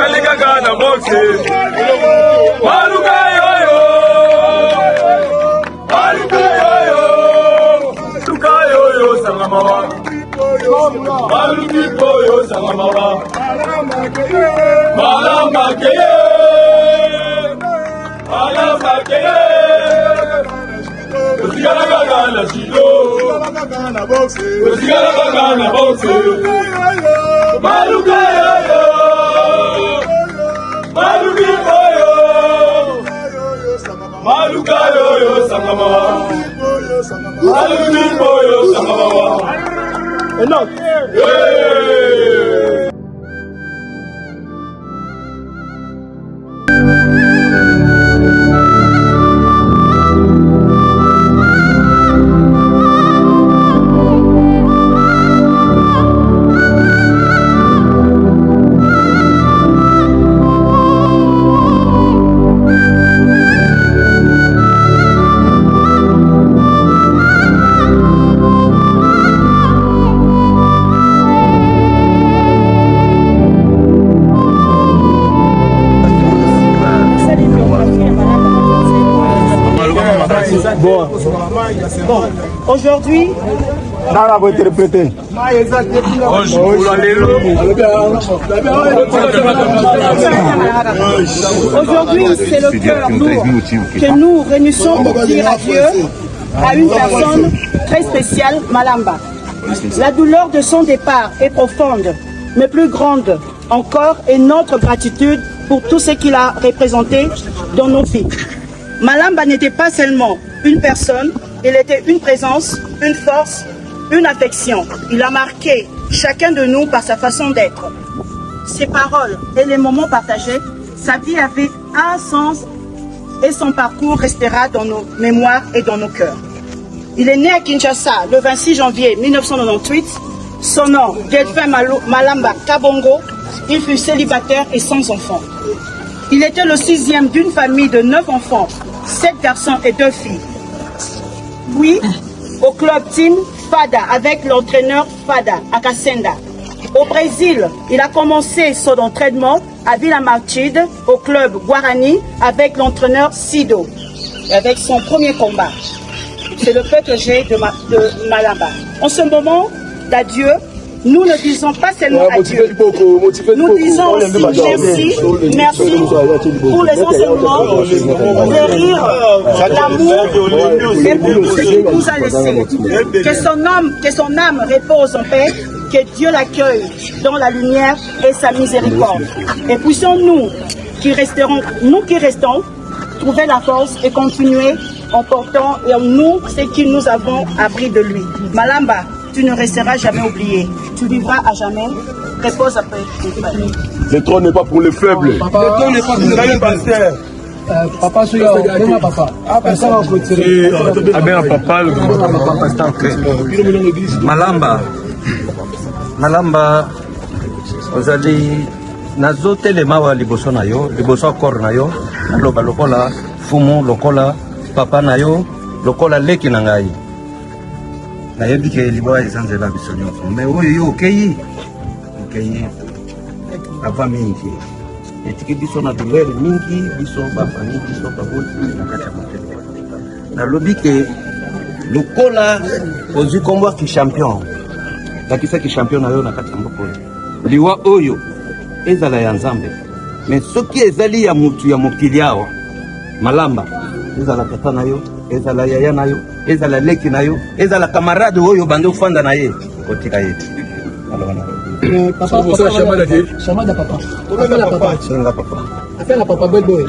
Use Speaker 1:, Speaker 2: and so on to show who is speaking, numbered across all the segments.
Speaker 1: Ozali kaka na boxe. Maluka yoyo. Maluka yoyo. Luka yoyo sangamawa. Maluki koyo sangamawa. Malamba keye. Malamba keye. Osigala kaka na shilo. Osigala kaka na boxe. Maluka yoyo. Maluki koyo. Maluka yoyo sangamawa. Maluki koyo sangamawa. Enough. Yeah.
Speaker 2: Bon, aujourd'hui, aujourd'hui, c'est le cœur lourd que nous réunissons pour dire adieu à une personne très spéciale, Malamba. La douleur de son départ est profonde, mais plus grande encore est notre gratitude pour tout ce qu'il a représenté dans nos vies. Malamba n'était pas seulement une personne, il était une présence, une force, une affection. Il a marqué chacun de nous par sa façon d'être. Ses paroles et les moments partagés, sa vie avait un sens et son parcours restera dans nos mémoires et dans nos cœurs. Il est né à Kinshasa le 26 janvier 1998. Son nom, Delphin Malamba Kabongo. Il fut célibataire et sans enfant. Il était le 6e d'une famille de 9 enfants, 7 garçons et 2 filles. Puis, au club Team Fada avec l'entraîneur Fada à Kasenda. Au Brésil, il a commencé son entraînement à Villa Martide au club Guarani avec l'entraîneur Sido. Avec son premier combat. C'est le fait que j'ai de Malamba. En ce moment d'adieu, nous ne disons pas seulement adieu. Nous disons aussi merci pour les enseignements, les rires, l'amour et pour tout ce qu'il nous a laissé. Que son âme repose en paix, que Dieu l'accueille dans la lumière et sa miséricorde. Et puissions-nous qui restons, trouver la force et continuer en portant et en nous ce que nous avons appris de lui. Malamba, tu ne resteras jamais oublié. Tu vivras à jamais. Repose après.
Speaker 1: Le trône n'est pas pour les faibles.
Speaker 2: Le trône n'est pas pour les faibles. Papa, je suis papa.
Speaker 3: Malamba, ozali nazotelema wa liboso na yo, liboso akor na yo, naloba lokola fumu, lokola papa na yo, lokola leki na ngai. Nayebi ke liboa ezanzela biso nyonso, mais oyo yo okeyi ava mingi etiki biso na douleur mingi, biso bafamille, biso baboti na kati ya motema. Nalobi ke lokola ozwi kombo ki champion, lakisaki champion na yo na kati ya mboka oyo, liwa oyo ezala ya Nzambe, mais soki ezali ya mutu ya mokili awa, Malamba ezala tata na yo, ezala yaya na yo, ezala leki na yo, ezala camarade oyo bande ofanda na ye, kotika ye.
Speaker 2: Papa, chamada papa. Appelle papa bad boy.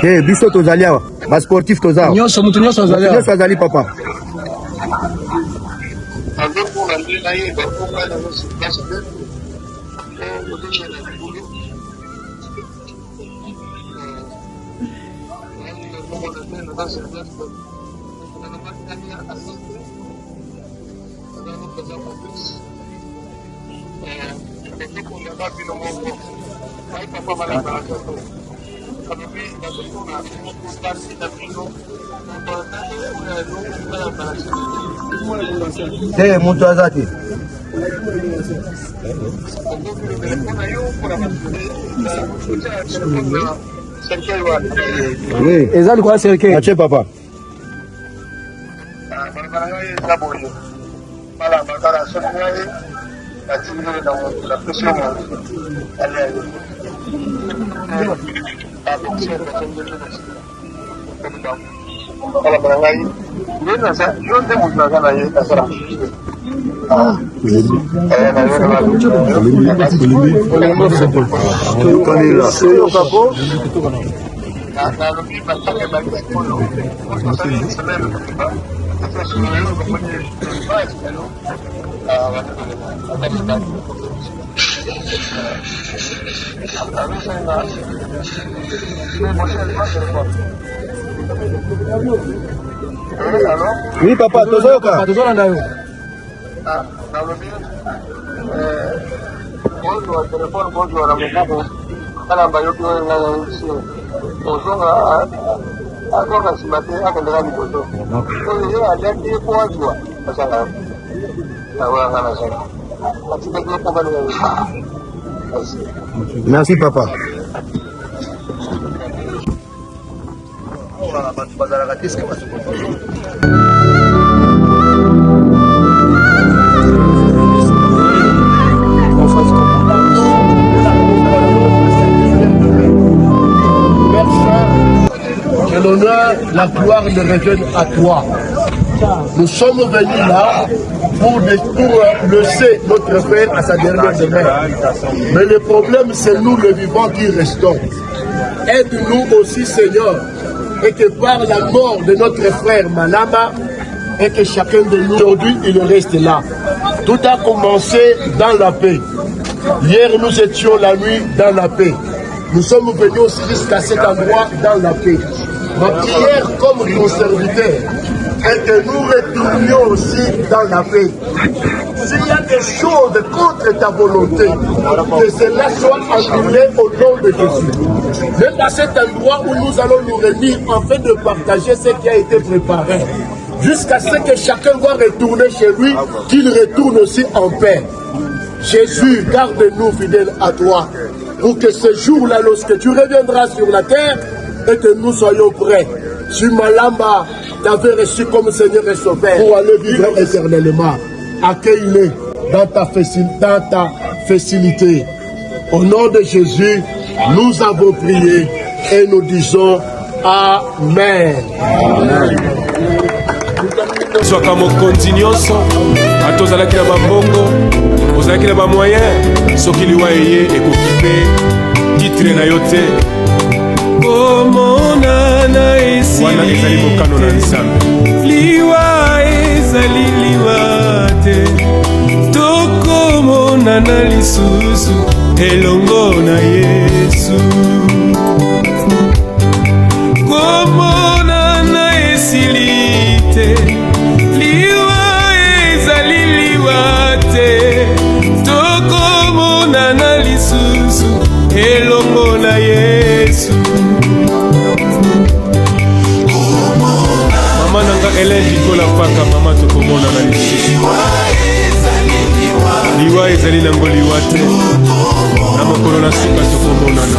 Speaker 4: Eh, biso tozali awa, ba sportif toza.
Speaker 5: Nyonso mutu nyonso azali.
Speaker 4: Nyonso azali papa.
Speaker 3: Te mutu azati.
Speaker 4: Oui.
Speaker 5: Ezali kwa serke.
Speaker 4: Ache papa. Oui papa, tozoka.
Speaker 5: Tozoka ndayo.
Speaker 4: Merci papa.
Speaker 6: Que l'honneur, la gloire ne reviennent à toi. Nous sommes venus là pour laisser notre Père à sa dernière demeure. Mais le problème, c'est nous les vivants qui restons. Aide-nous aussi, Seigneur, et que par la mort de notre frère Malamba, et que chacun de nous, aujourd'hui, il reste là. Tout a commencé dans la paix. Hier, nous étions la nuit dans la paix. Nous sommes venus aussi jusqu'à cet endroit dans la paix. Ma prière comme ton serviteur est que nous retournions aussi dans la paix. S'il y a des choses contre ta volonté, que cela soit annulé au nom de Jésus. Même à cet endroit où nous allons nous réunir afin de partager ce qui a été préparé. Jusqu'à ce que chacun va retourner chez lui, qu'il retourne aussi en paix. Jésus, garde-nous fidèles à toi, pour que ce jour-là, lorsque tu reviendras sur la terre, et que nous soyons prêts. Si Malamba t'avait reçu comme Seigneur et Sauveur, pour aller vivre éternellement, accueille-le dans ta facilité. Au nom de Jésus, nous avons prié et nous disons Amen. Amen.
Speaker 1: Soka mokonzi nyonso ata ozalaki na bambongo ozalaki na bamoyen soki liwa eye ekoki mpe titre na yo te komonana esi wana ezali mokano na nzambe liwa ezali liwa te tokomonana lisusu elongo na Yesu komonana esili te liwa ezali liwa te tokomonana lisusu elongo na Yesu mama nanga eleki kola paka mama tokomonana lisusu liwa ezali nango liwa te na mokolo na suka tokomonana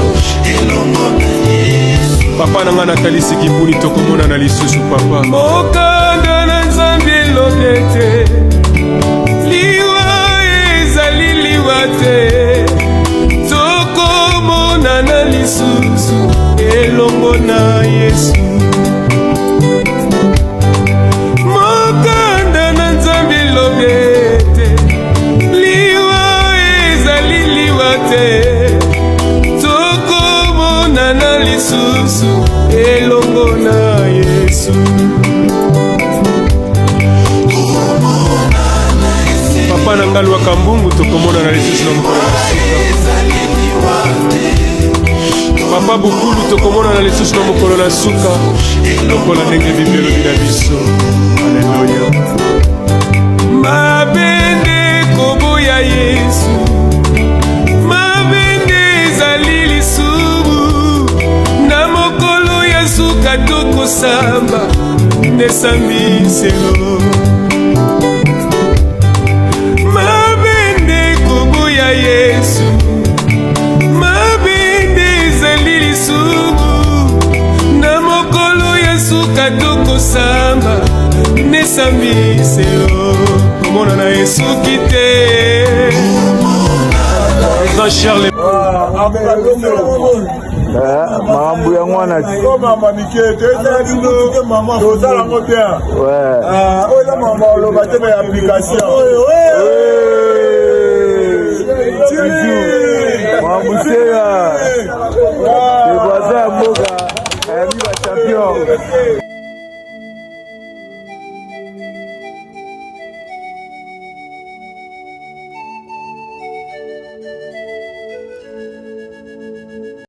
Speaker 1: papa nanga natalisi kipuni tokomonana lisusu papa mokanda na nzambe elobi te liwa ezali liwa te tokomonana lisusu elongo na Yesu mokanda na nzambe elobi te liwa ezali liwa te tokomonana lisusu Yesu. Papa na ngai lwaka mbungu tokomona na lisusu na mokolo na suka. Papa bukulu tokomona na lisusu na mokolo na suka lokola ndenge Biblia elobi na biso. Alleluya. Mabende koboya Yesu, mabende ezali lisumu na mokolo ya suka tokosamba nesambiselo. Mabende koboya Yesu, mabende ezali lisumu na mokolo ya suka tokosamba nesambiselo. Komona na Yesu kite Jean-Charles
Speaker 5: makambo ya mwana
Speaker 6: mama mikete tozala ngo bien oyo mama oloba te ba application
Speaker 5: mamuseya ebaza ya mboka ayami ba champion.